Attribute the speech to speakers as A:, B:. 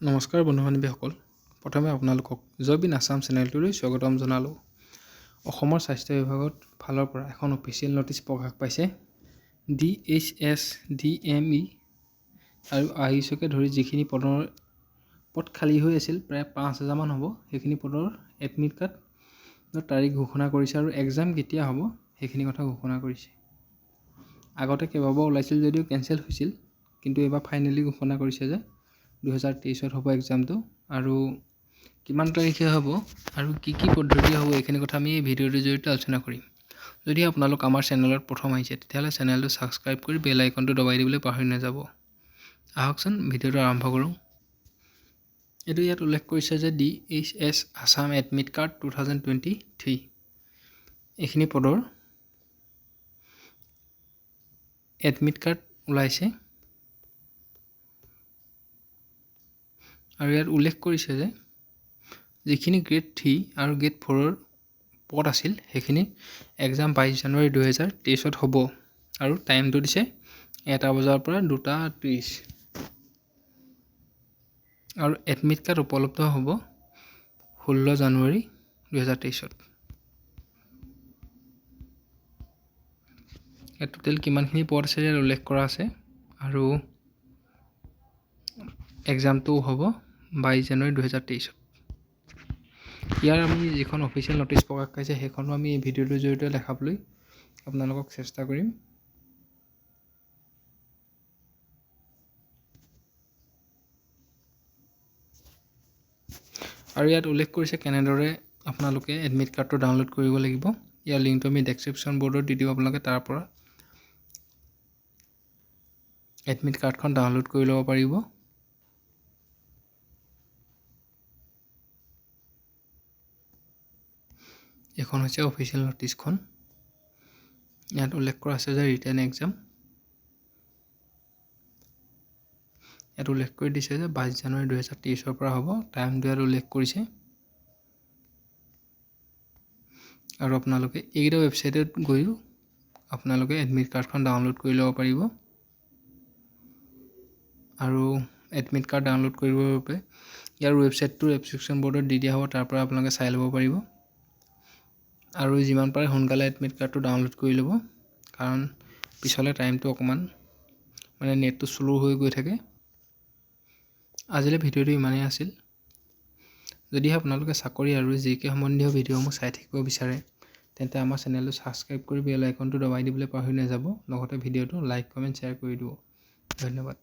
A: নমস্কাৰ বন্ধু বান্ধৱীসকল, প্ৰথমে আপোনালোকক জয়বিন আছাম চেনেলটোলৈ স্বাগতম জনালোঁ। অসমৰ স্বাস্থ্য বিভাগৰ ফালৰ পৰা এখন অফিচিয়েল নটিচ প্ৰকাশ পাইছে। DHS, DME আৰু আয়ুষকে ধৰি যিখিনি পদ খালী হৈ আছিল, প্ৰায় 5,000 মান হ'ব, সেইখিনি পদৰ এডমিট কাৰ্ডৰ তাৰিখ ঘোষণা কৰিছে আৰু এক্সাম কেতিয়া হ'ব সেইখিনি কথা ঘোষণা কৰিছে। আগতে কেইবাবাৰ ওলাইছিল যদিও কেঞ্চেল হৈছিল, কিন্তু এইবাৰ ফাইনেলি ঘোষণা কৰিছে যে 2023 হ'ব এক্সামটো, আৰু কিমান তাৰিখে হ'ব আৰু কি পদ্ধতি হ'ব এইখিনি কথা আমি এই ভিডিঅ'টোৰ জৰিয়তে আলোচনা কৰিম। যদি আপোনালোক আমাৰ চেনেলত প্ৰথম আহিছে তেতিয়াহ'লে চেনেলটো ছাবস্ক্ৰাইব কৰি বেল আইকনটো দবাই দিবলৈ পাহৰি নাযাব। আহকচোন ভিডিঅ'টো আৰম্ভ কৰোঁ। এইটো ইয়াত উল্লেখ কৰিছে যে DHS আছাম এডমিট কাৰ্ড 2023 এইখিনি পদৰ এডমিট কাৰ্ড ওলাইছে আৰু ইয়াত উল্লেখ কৰিছে যে যিখিনি গ্ৰেড 3 আৰু গ্ৰেড 4ৰ পদ আছিল সেইখিনি এক্সাম 22 জানুৱাৰী 2023 হ'ব আৰু টাইমটো দিছে 1টা বজাৰ পৰা 2:30 আৰু এডমিট কাৰ্ড উপলব্ধ হ'ব 16 জানুৱাৰী 2023। ইয়াত টোটেল কিমানখিনি পদ আছে ইয়াত উল্লেখ কৰা আছে আৰু এক্সামটো হ'ব 22 জানুৱাৰী 2023। ইয়াৰ আমি যিখন অফিচিয়েল নটিচ প্ৰকাশ পাইছে সেইখনো আমি এই ভিডিঅ'টোৰ জৰিয়তে দেখাবলৈ আপোনালোকক চেষ্টা কৰিম। আৰু ইয়াত উল্লেখ কৰিছে কেনেদৰে আপোনালোকে এডমিট কাৰ্ডটো ডাউনলোড কৰিব লাগিব। ইয়াৰ লিংকটো আমি ডেছক্ৰিপশ্যন বৰ্ডত দি দিওঁ, আপোনালোকে তাৰ পৰা এডমিট কাৰ্ডখন ডাউনলোড কৰি ল'ব পাৰিব। এখন হৈছে অফিচিয়েল নটিচখন। ইয়াত উল্লেখ কৰা আছে যে ৰিটেন এক্সাম, ইয়াত উল্লেখ কৰি দিছে যে 22 জানুৱাৰী 2023 পৰা হ'ব, টাইমটো ইয়াত উল্লেখ কৰিছে। আৰু আপোনালোকে এইকেইটা ৱেবছাইটত গৈও আপোনালোকে এডমিট কাৰ্ডখন ডাউনলোড কৰি ল'ব পাৰিব। আৰু এডমিট কাৰ্ড ডাউনলোড কৰিবৰ বাবে ইয়াৰ ৱেবছাইটটো ডেছক্ৰিপশ্যন বৰ্ডত দি দিয়া হ'ব, তাৰ পৰা আপোনালোকে চাই ল'ব পাৰিব। আৰু যিমান পাৰে সোনকালে এডমিট কাৰ্ডটো ডাউনলোড কৰি ল'ব, কাৰণ পিছলৈ টাইমটো অকণমান নেটটো শ্ল' হৈ গৈ থাকে। আজিলৈ ভিডিঅ'টো ইমানেই আছিল। যদিহে আপোনালোকে চাকৰি আৰু জিকে সম্বন্ধীয় ভিডিঅ'সমূহ চাই থাকিব বিচাৰে তেন্তে আমাৰ চেনেলটো ছাবস্ক্ৰাইব কৰি বেল আইকনটো দবাই দিবলৈ পাহৰি নাযাব। লগতে ভিডিঅ'টো লাইক, কমেণ্ট, শ্বেয়াৰ কৰি দিব। ধন্যবাদ।